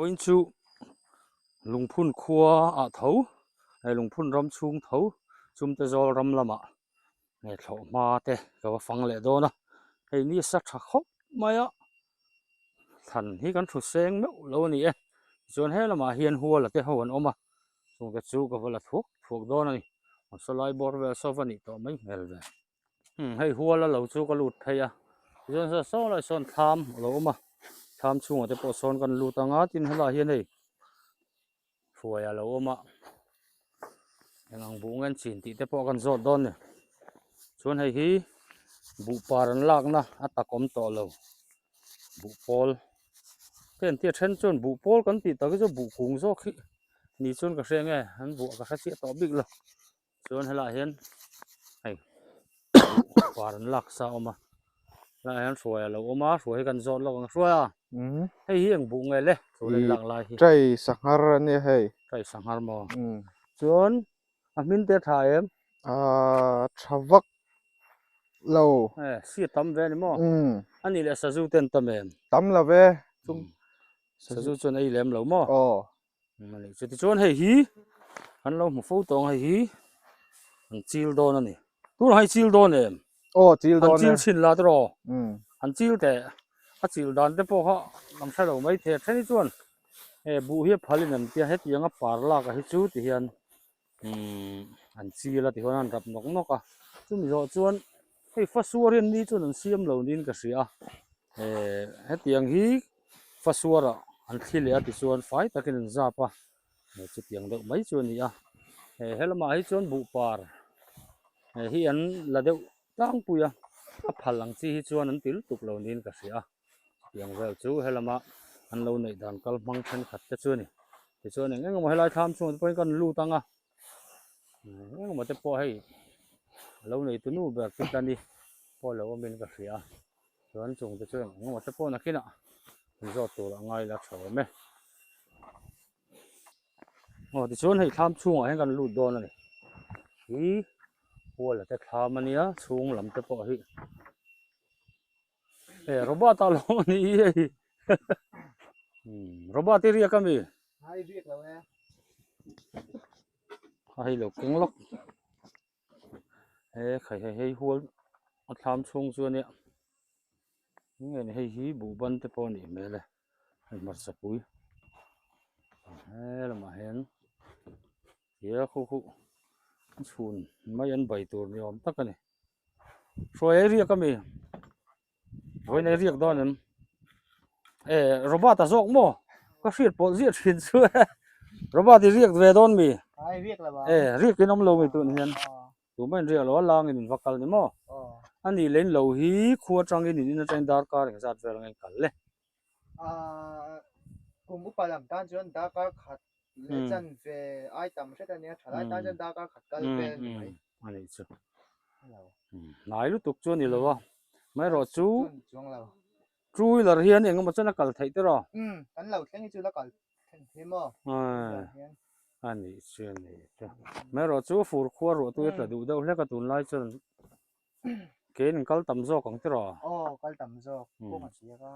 point chu lung phun khua a tho ai lung phun ram chung tho chum te zol ram lama nge thlo ma te ka fang le do na hei ni sa tha khop maya than hi kan thu seng me lo ni e chuan he lama hian hual te ho an oma chung te chu ka wala thuk do na ni salai bor ve sovani to mai mel ve hei hual la lo chu ka lut theia chuan sa so lai son tham lo oma tham chung te po son kan lut anga tin hala hian hei fuaya lo oma ang bungan chin ti te po kan zot don ne chuan hei hi bu paran lak na atakom to lo bu pol ten ti then chuan bu pol kan ti ta zo bu khung zo khi ni chuan ka hreng e an bu ka kha chi to big lo chuan hala hian hei paran lak sa oma la hian fuaya lo oma fuai kan zot lo ang fuaya hei hi ang bu nge le chuan lak lai hi trai sanghar ani hei trai sanghar mo chuan a min te tha em thavak lo si tam ve ni mo ani le sa zu ten tam em tam la ve chung sa zu chuan ei lem lo mo mani chu ti chuan hei hi an lo mu fo tong hei hi an chil don ani tur hai chil don em chil don an chil chin la tro an chil te a chil dan te po kha lam sa lo mai the thani chuan bu hi phalin an tia het yanga par la ka hi chu ti hian an chila ti hon an rap nok nok a chumi zo chuan hei fasuarin ni chuan an siam lo nin ka sia hetiang hi fasuara an thil ya ti chuan fai takin an zapa chu tiang deuh mai chu ni a helama hi chuan bu par hi an la deuh tlang puya a phalang chi hi chuan an til tuk lo nin ka sia tiang vel chu helama an lo nei dan kal mang then khat te chu ni ti chuan engemaw helai tham chung point kan lu tanga engemaw te po hei lo nei tu nu ber ti tani po lo min ka sia chuan chung te chuan engemaw te po na kina zo tur angai la thaw me ti chuan hei tham chung a hen kan lut don ani hi hual te tham ania chung lam te po hi robot a lo ni hei robot ti ria kami hai riek lo hai lo keng lok khai hei hual a tham chung chu ania nge ni hei hi bu ban te po ni mele hei mar sapui lama hen ya khu chhun mai an bai tur ni om tak ani roi riak kami roi nei riak don em robot a zok mo ka hriat pol zia thin chu robot ti riak ve don mi hai riek la ba riak ki nom lo mi tu hian tu mai ria lo lang in vakal ni mo ani len lo hi khuwa tang in in train dar kar ng zat vel ngai kal le kum upalam tan chuan dakar khat le chan ve ai tam hret ania thalai tan chuan dakar khat kal ve ani chu nai lu tuk chu ni lo wa mai ro chu chuang lo two wheeler hian engemaw chana kal thei te ro kan lo thleng chu la kal the mo ani chu ni mai ro chu fur khuwa ro tu ta du deuh hleka tun lai chuan ken kal tam zo kang te ro kal tam zo ko ma sia ka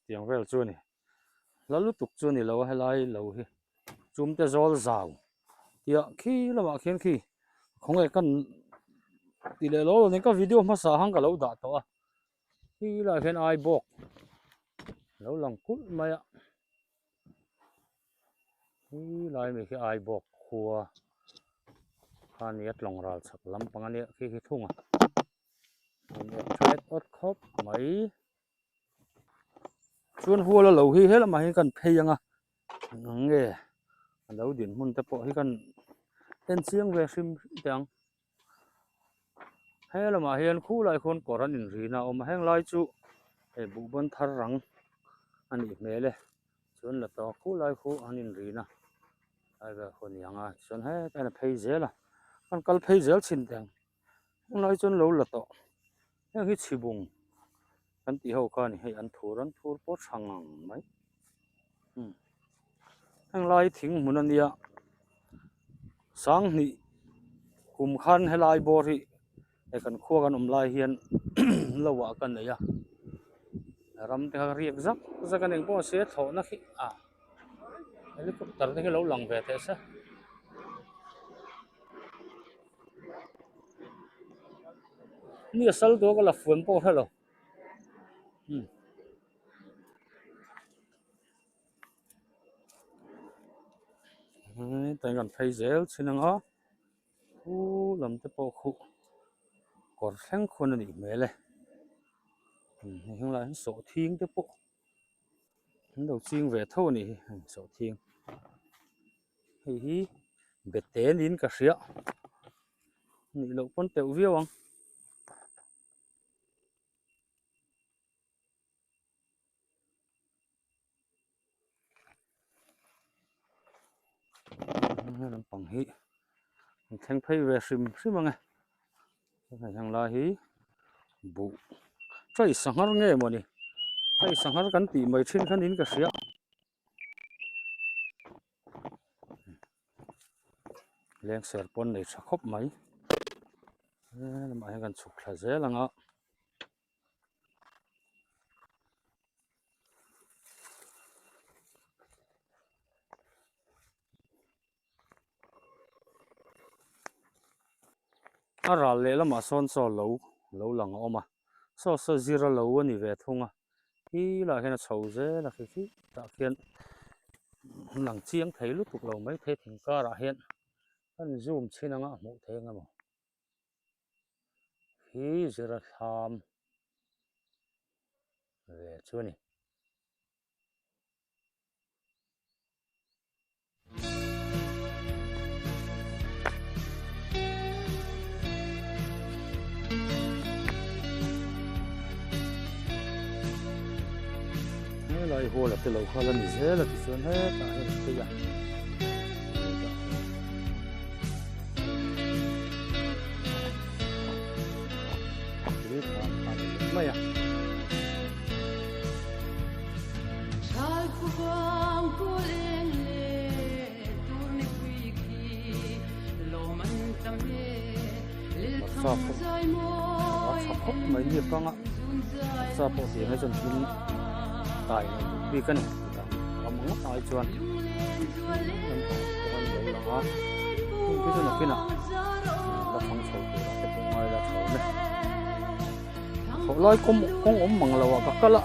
tiang vel chu ni la lu tuk chu ni lo helai lo hi chum te zol zau tia khi lama khian khi khongai kan ti le lo ni ka video ma sa hang ka lo da to a hi la khen ai bok lo lang kul maya hi lai mi khi ai bok khuwa ani atlong ral chak lam pangani khi thunga trait ot khop mai chuan huala lo hi helama hi kan pheianga nge alo din mun te po hi kan ten chiang ve hrim tiang helama hian khu lai khon koran in rina om heng lai chu bu ban thar rang ani mele chuan la to khu lai khu anin rina ai ga khon yanga chuan he kana phei zela kan kal phei zel chin tiang lai chuan lo la to heng hi chibung kan ti ho kha ni hei an thur po thangang mai heng lai thing mun ania sang ni kum khan helai bor hi kan khuwa kan lai hian lowa kan nei a ram te riak zak zakan eng po se tho na khi helicopter te lo lang ve te sa ni sal do ka la fuan po hello tai gan phai zel chinanga u lam te po khu kor thleng khun ani mele heng la so thing te po do ching ve tho ni so thing hi beten in ka ria ni lo pon teu viawang lam pang hi theng phai ve sim anga heng la hi bu trai sangar nge mo ni trai sangar kan ti mai thin khan in ka ria leng ser pon nei tha khop mai mai kan chuk thla zelanga aral le lama son so lo lang oma so zira lo ani ve thunga hi la hena chho ze la khi ta khian lang chiang thei lu tuk lo mai the thing ka ra hian an zoom chinanga mu thenga mo hi zira tham ve chuni lai ho la te lo khala ni ze la ti chuan he ta he te ya ri tham mai ya Chal ku bang ku leng le tur ni pui ki lo man tam le lil tham zai mo sa khop mai ni panga sa po ti ha chon tin tai bi kan among ai chuan kon lo la ki chu na kina la phang chho tu te po mai la chho ne ho lai kong om mang lawa ka kala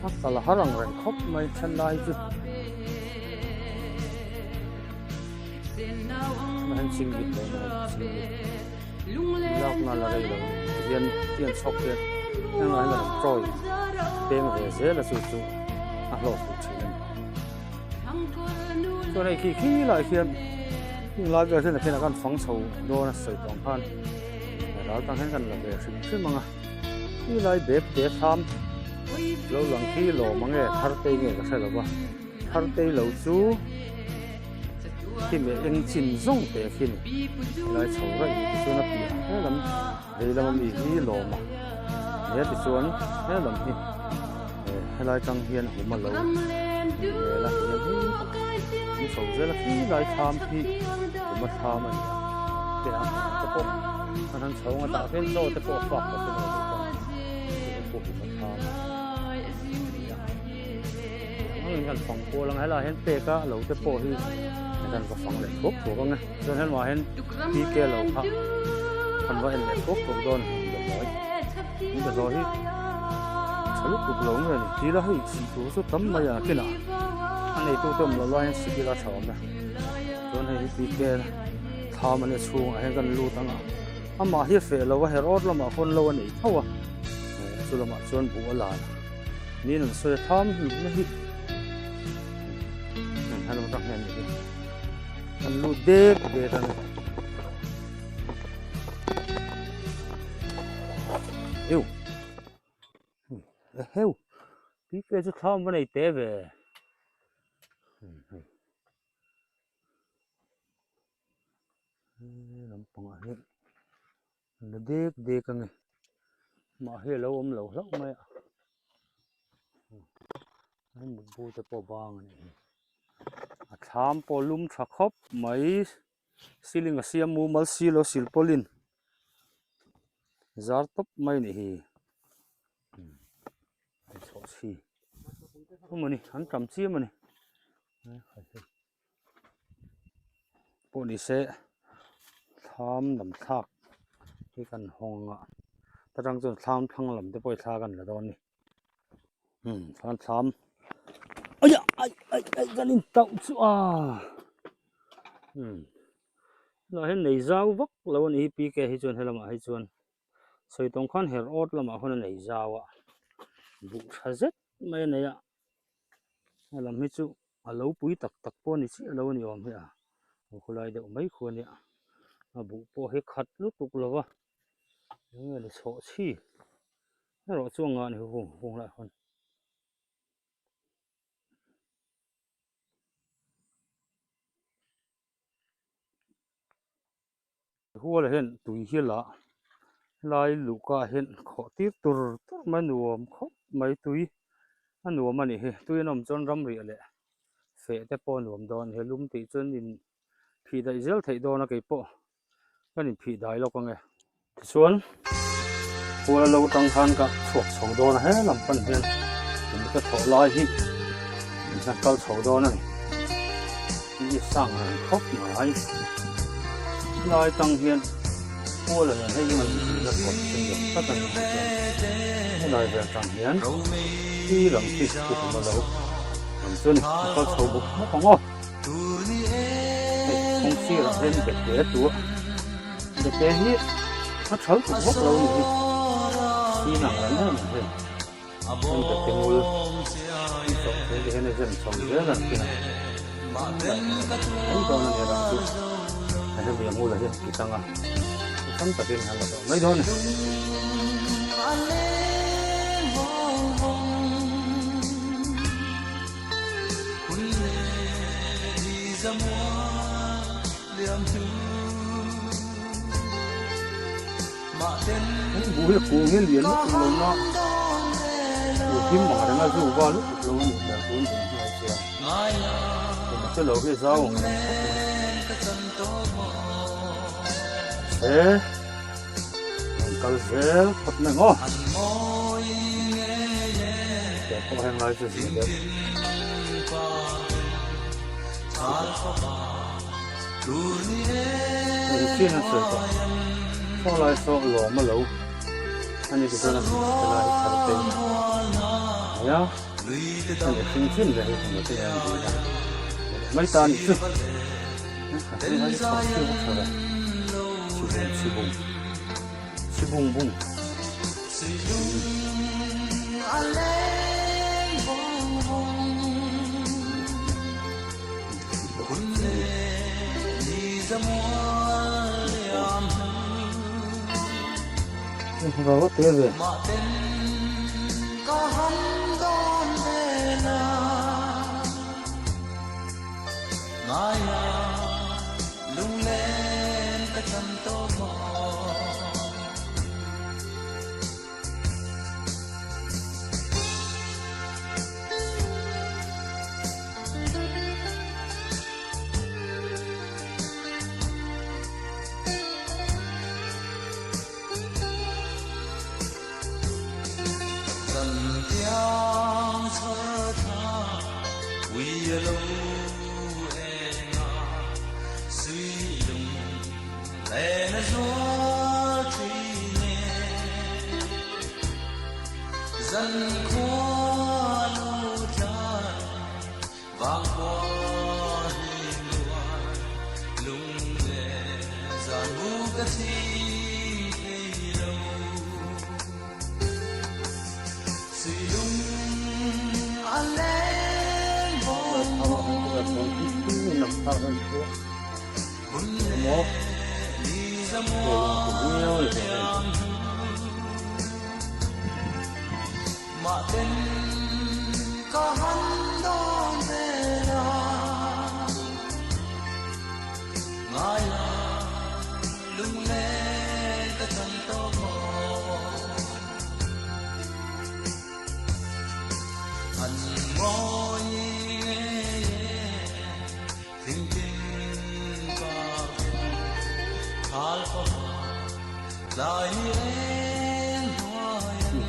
asala harang ren khop mai chan lai chu man sing git lo lak na la rei lo hian sok hian nang ai la troi teng ve ze la su chu a lo su chin to nei khi la hian la ga sen na kan phang chho do na sei tong khan ra tang hen kan la ve sim manga hi lai bep te tham lo lang khi lo mange thar te nge ka sa lo ba thar te lo chu khi me eng chin zong te khin lai chho ra i chu na pi he lam he lam mi hi lo ma he ti chuan he lam hi he lai tang hian hu ma lo he la hi chho ze la khi lai tham hi hu ma tham ani te a te po an chho nga ta ken so te po fa ko te po hu ma tham kan phang po lang hala hen pe ka lo te po hi kan ko phang le khop ko nga chon hen ma hen pi ke lo kha kan wa hen le khop ko don de moi ni de lo hi chalu ku lo nge ni ti la hi si tu so tam ma ya ke na an nei tu tom lo hen si la chawm na chon hen pi ke tha ma ne chung a hen kan lu tang a ama hi fe lo wa her ot lo ma khon lo ani thawa chu lo ma chon bu ala ni nan so tham lu na hi han lo tak hen ni an lu de tan heu pi ke chu tham ba nei te ve lam pang a he le de ka nge ma he lo om lo hlak mai an bu te po bang ani a tham po lum tha khop mai siling a siam mu mal si lo sil polin zar top mai ni hi so si mani an tam chi mani พวกนี้เสทำดำทักที่กันห้องอ่ะตรังจนทำทั้งลำจะปล่อยทากันละตอนนี้การทำไอ้กันนี่เต่าชัวเราเห็นในเจ้าวักเราวันนี้ปีแกให้ชวนให้ละมาให้ชวนใส่ตรงขั้นเฮรอดละมาคนในเจ้าอ่ะบุกฮัซไม่เนี่ยเราไม่จู่เราปุ้ยตักปนนี่สิเราเนี่ยไม่อ่ะคนไรเดี๋ยวไม่ควรเนี่ยบุกพอให้ขัดลุกตุกแล้ววะยังไงเลยโฉชี่ให้เราช่วงงานเหรอคงหลายคนหัวเลยเห็นตุยเหี้ยละลายลูกก็เห็นขอตีตัวมันหนูเขาไม่ตุยอันหนูมันนี่เฮ้ตุยน้ำจนรำเรียเลยเฟะแต่ปอนหนูมดอนเฮลุมตีจนอินผีได้เจลไทยโดนอะไรปะก็นี่ผีได้แล้วก็ไงส่วนหัวเราตั้งทันกับฉกโฉโดนเฮ้ลำพันเห็นผมก็ถอดลายที่นั่นก็โฉโดนนั่นนี่สร้างอะไรครบหมายลายตั้งเห็นหัวเลยให้มันจะกดเป็นอย่างก็ตั้งเห็นลายแบบตั้งเห็นที่หลังที่ที่ผมมาแล้วส่วนก็โฉบุกของอ๋อคงชื่อเราเล่นเด็กตัวเด็กนี้เขาเฉยถูกพวกเราอยู่ที่หนังอะไรนั่นเองมันจะเป็นมือที่สองที่เห็นในเส้นสองเยอะนั่นที่นั่นไอ้ตอนนั้นเราดูไอ้เรื่องมือเลยที่ตั้งอ่ะตั้งแต่เป็นอะไรก็ไม่โดนบุยกูเห็นเหรียญลูกลงเนาะอยู่ที่หมอได้มาสู้ก็ลูกลงอยู่แต่คุณถึงที่ไหนเชียวผมจะหลอกให้เศร้ามันก็เสียพัดหนึ่งอ๋อแต่พอแห่งไรจะเสียเด็ดที่นั่นสุดพอไรโซ่หลอมาแล้วอันนี้ก็จะนั่นอะไรทำเป็นเนี่ยอันนี้ชิ้นเลยที่มันจะยังดีนะไม่ตานสุดนี่ให้เขาเชื่อว่าอะไรชิบุงบุงเราก็เตี้ยเลย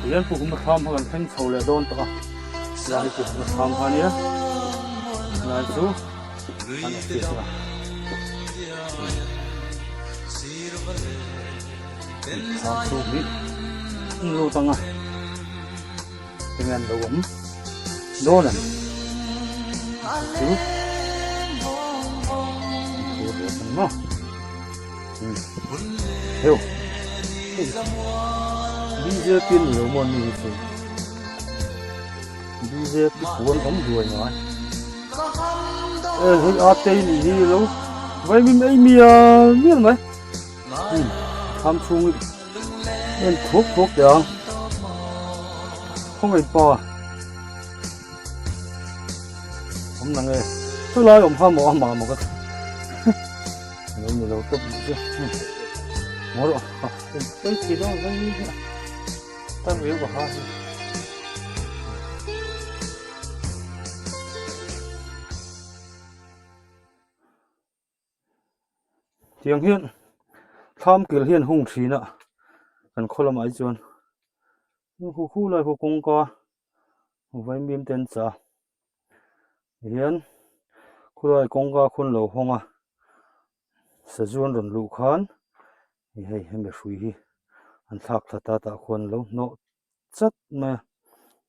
เรียนพวกมันทำกันทั้งโซเลโดนตัวอย่างที่พวกมันทำกันเนี่ย là chú ăn ở phía sau làm chú đi lô tăng à dengan daun dolan chú udah semua hiểu đi giờ tiền nhiều món gì vậy đi giờ cái cuốn ống ruồi nói hơi ở đây gì luôn vậy mình ấy biết mấy tham xuống nên thuốc được không phải bò không là nghe tôi nói ông hoa mỏ mà một cái nhiều lâu tốt chứ mỏ rồi cái gì đó cái ta hiểu của hoa tiếng hiên tham kiểu hiên hung khí nè cần khôi làm ai chọn khu lại khu công ca vậy miếng tiền trả hiên khu lại công ca khôn lẩu hông à sử dụng rồi lũ khán hay mình suy hi anh thắc ta khôn lẩu nó chất mà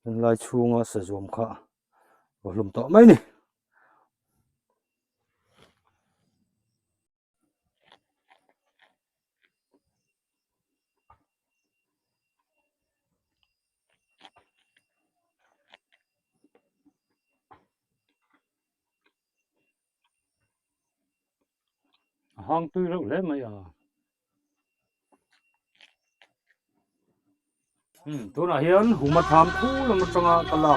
lại chuông sử dụng cả và lùm tọ mấy nè hang tươi lâu lắm mày à tôi nói hiền hùng mặt tham thu là một trong cái lạc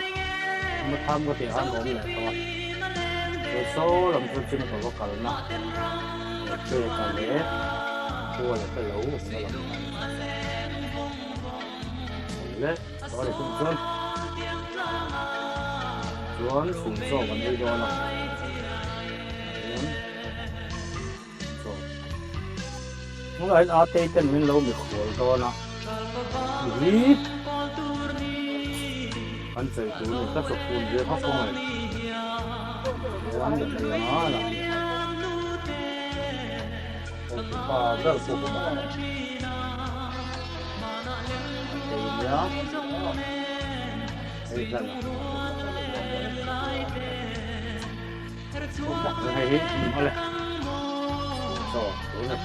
mặt tham có thể ăn cũng lẹ thôi rồi số làm cho chân có cái nặng chơi cái lẽ thua là cái lẩu nó làm lẽ đó là cũng chân chuan sùng sọ vẫn đi đó là không phải ở đây tên mình lâu bị khổ đó nè đi anh chơi tụi mình tất cả cuốn dễ khóc không này anh được nó là và rất là phù hợp thì nhớ thì là hay hết thôi rồi đúng rồi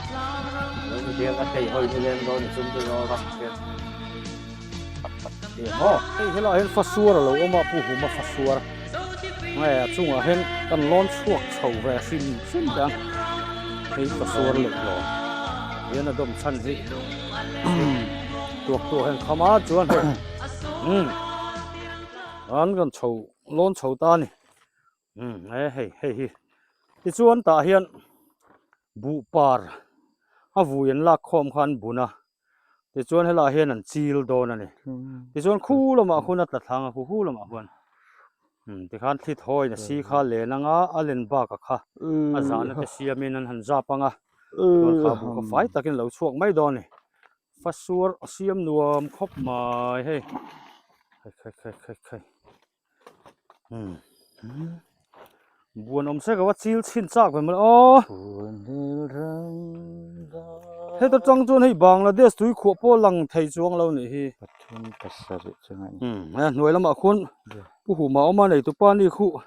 nếu như cái cây hơi như lên đó thì chúng tôi lo lắng cái thì cái loại hen phát xua rồi mà phụ hùng mà phát xua này chung là hen cần lon chuột sầu về xin đang cái phát xua lực rồi hiện là đom chân gì tuộc hen khăm á chuan anh cần sầu lon sầu ta này hey cái chuan ta hiện bu par a vuyen la khom khan buna ti chuan hela hian an chil don ani ti chuan khu lama khuna tla thanga khu lama huan ti khan thli thoi na si kha le nanga alen ba ka kha a zana te siamin an han za panga chuan kha bu ka fai takin lo chuak mai don ni fasur siam nuam khop mai he khai buồn ông sẽ có chill xin chắc với mình ô thế tôi trăng chuan hay bang là để suy khổ po lăng thầy chuang lâu này nuôi lắm mà khôn bu hủ máu mà này tụi pan đi khu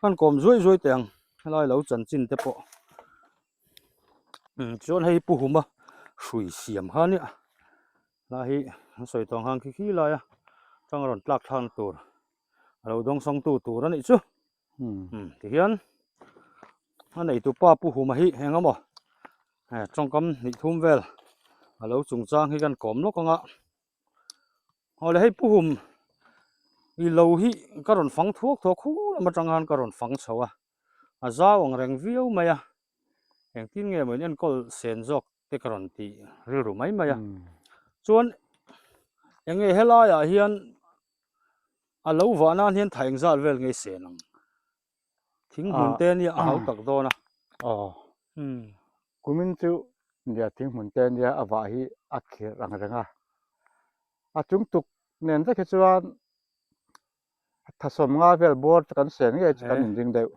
ăn còm rối tiền lại lâu chân chín thế po chuan hay bu hủ mà suy xiêm hơn nhá lại suy tòng hàng khi lại à trăng rồi lạc thang tur lâu đông song tu đó này chứ thì hiện anh này tụi pa pu hù mà hi hẹn không trong cắm nị thum về lâu trùng trang khi gần cóm nó con ạ họ lại hay pu hùm vì lâu hi các đòn phăng thuốc khu mà trong hàng các đòn phăng sầu ra ông rèn viêu mày hẹn tin nghe mấy nhân col sen dọc cái các đòn tì rượu mấy mày chuan em nghe hela hiện lâu vợ nan hiện thành ra về nghe sen thính hồn tên như áo tặc đó nè cú mình chú nhà thính hồn tên như ở vải ác kia rằng chúng tục nên rất cái chuyện thật sớm ngay về board cần xem cái cần nhìn đều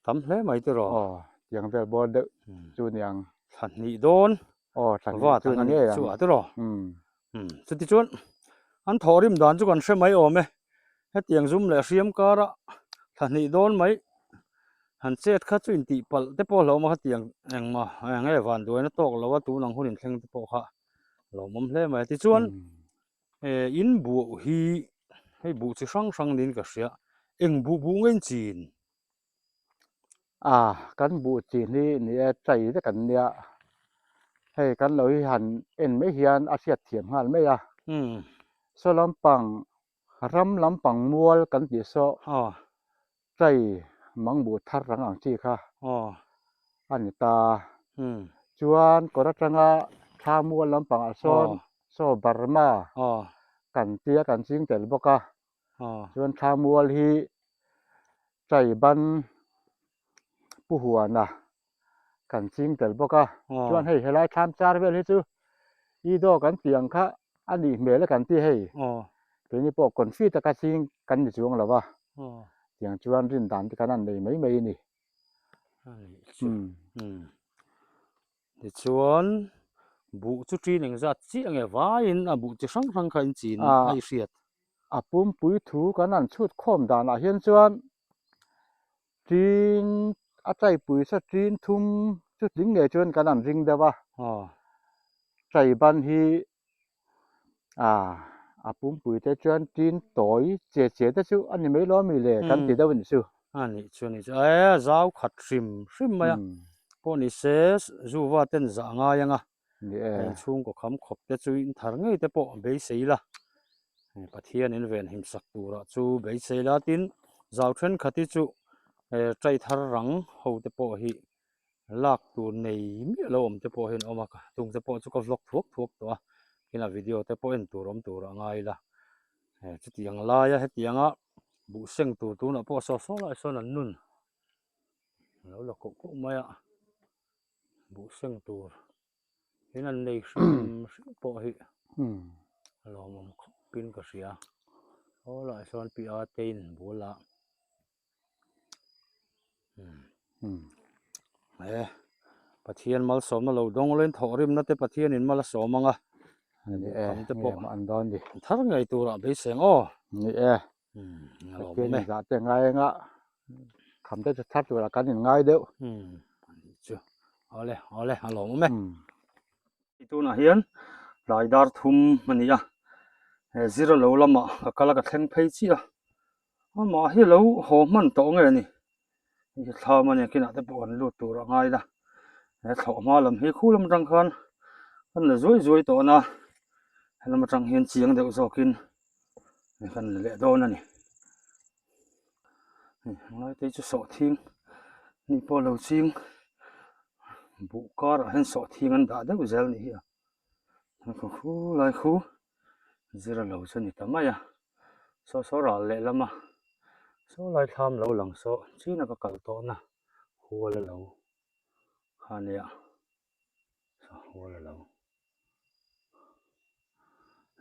tắm hle mai te ro yang vel bo de chu yang than ni don than wa chu than ni ni chu te ro chu ti chuan an thorim dan chu kan hre mai ome he tiang zum le hriam kara than ni don mai han chet kha chu in ti pal te po lo ma tiang engma nge van duai na tok lo wa tu nang hunin thleng te po kha lo mom hle mai ti chuan in bu hi hei bu chi sang din ka hria eng bu ngain chin kan bu chi ni chai te kan nia hei kan lo hi han en me hian a siat thiam hal me ya so lampang ram lampang mual kan ti so chai mang bu thar rang ang chi kha ani ta chuan koratanga tha mual lampang a son so barma kan tia kan sing tel boka chuan tha mual hi chai ban pu huana kan sing tel boka chuan hei helai tham char vel hi chu i do kan tiang kha ani mele kan ti hei pe ni po kon fi ta ka sing kan ni chuang lawa tiang chuan rin dan ti kanan nei mai ni ti chuan bu chu tri ning za chi ange vain a bu chi sang kha in chin ai hriat a pum pui thu kanan chut khom dan a hian chuan tin a chai pui sa tin thum chu ding nge chuan kanan ring dawa chai ban hi a pum pui te chuan tin toi che te chu ani mai lo mi le kan ti dawin chu ani chuan zau khat hrim mai po ni se zuwa ten za nga yanga chung ko kham khop te chu in thar ngei te po be seila pathian in ven him sak tura chu be seila tin zau then khati chu trai thar rang ho te po hi lak tu nei mi lo om te po hin omaka tung te po chu ka vlog thuak to kina video te po en turom tura ngai la chu tiang la ya he tianga bu seng tu na po so la so nan nun lo la ko maya bu seng tur hinan nei hrim po hi lo mom pin ka ria la son pi a tein bula pathian mal som lo dong len thorim na te pathian in mal somanga ani te po an don di thar ngai tura be seng ni pathian za te ngai nga kham te that tu la kan in ngai deu chu ole alo me tu na hian lai dar thum mania zero lo lama kala ka thleng phei chi ma hi lo ho man to nge ni thla mania kina te po an lu tura ngai da thlo ma lam hi khulam rang khan an la zoi to na lam tang hian chiang deuh zokin kan le don ani ngai te chu so thing ni po lo ching bu kar hen so thing an da deuh zel ni hi ko khu lai khu zira lo chu ni tamaya so ra le lama so lai tham lo lang so china ka kal to na huala lo khania so huala lo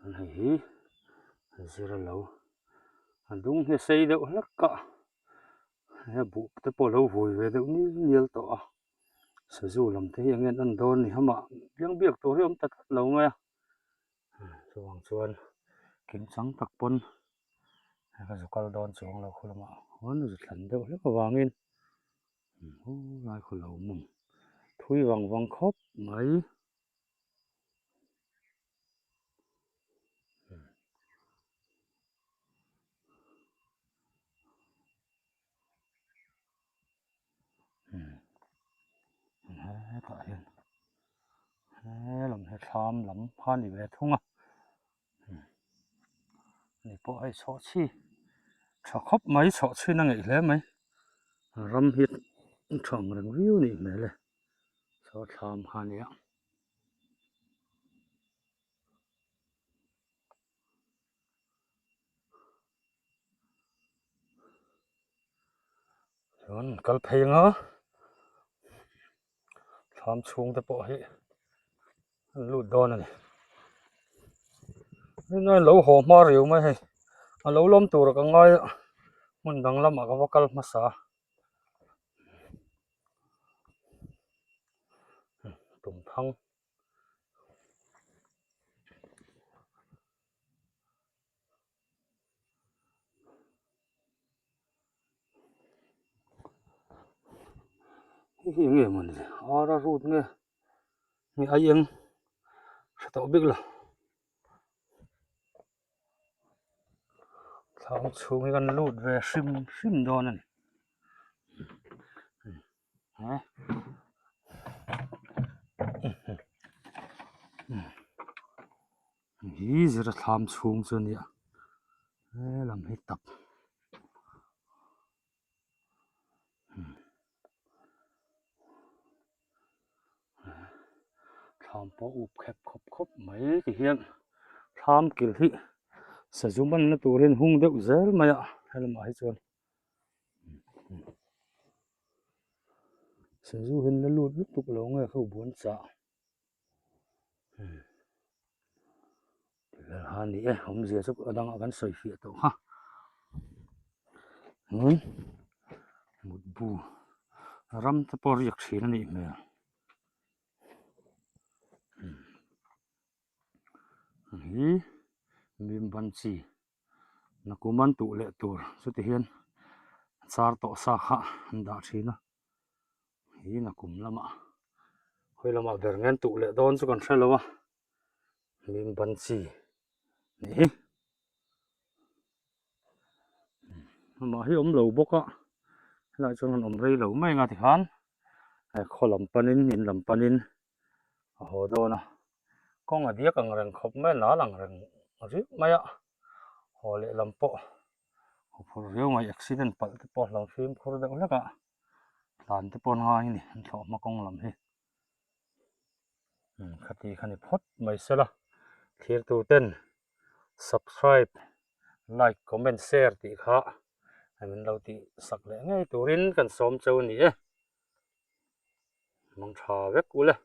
an hi zira lo an dung he sei deuh hlaka he bu te po lo vui ve deuh ni nial to sa zu lam te hi angen an don ni hama biang biak to riom tak lo nga chuang chuan kim chang tak pon ka zukal don chuang lo khulama hon zu thlan deuh hlaka wangin lai khu lo mum thui wang khop mai ta hian lam he tham lam phan ni ve thunga ni po ai so chi tha khop mai so chi na ngei hle mai ram hit thang rang riu ni mele so tham hania chuan kal phenga tham chung te po hi an lu don ani noi lo ho ma riu mai hei a lo lom tur ka ngai mun dang lama ka wakal ma sa พังนี่เงี้ยมันเลยอารารูดเงี้ยนี่ไอ้ยังสตอบิกละทำชูงกันรูดเวซิมโดนนั่นฮะนี่จะทำชูงส่วนเนี่ยลำให้ตับทำพออุบแคบครบไม่กี่เฮียนทำกิลที่สจุบันนั้นตัวเรียนหุ่งเด็กเซลมาอ่ะให้เรามาให้ชวนสจุเห็นแล้วลุดตุกลงไงเขาบวนจ่าฮันนี่ผมเสียสุกดังกันสวยเสียตัวฮะหมดบูรำตะปอร์ยักษ์สีนั่นนี่มั้ยนี่มีบัญชีนักมันตุเละตัวสุดที่เห็นสารต่อสาขาดาชีนะนี่นักละมาเฮ้ยละมาเดินเงินตุเละโดนสุกันเสร็จแล้ววะมีบัญชีนี่มาให้เหลาบกอ่ะแล้วจนเรีเหลาไม่งาที่ขันไอ้ขอลำปนินนินลำปนินโอ้โหโดนนะก็งาเดียกังเริงขบแม่หนาหลังเริงริไม่อะโหเละลำปะพอเรียวมาอุบิเหตุปัดที่ปอดลำฟิล์มคนเดียวแล้วก็หลานที่ปนหายนี่มันชอบมากงลำให้คดีขันพดไม่เสร็จละเทียร์ตัวเต้น subscribe like comment share ตีข้าให้มันเราตีสักเลยไงตัวรินกันสมเจ้านี่มังชาเวกกูเลย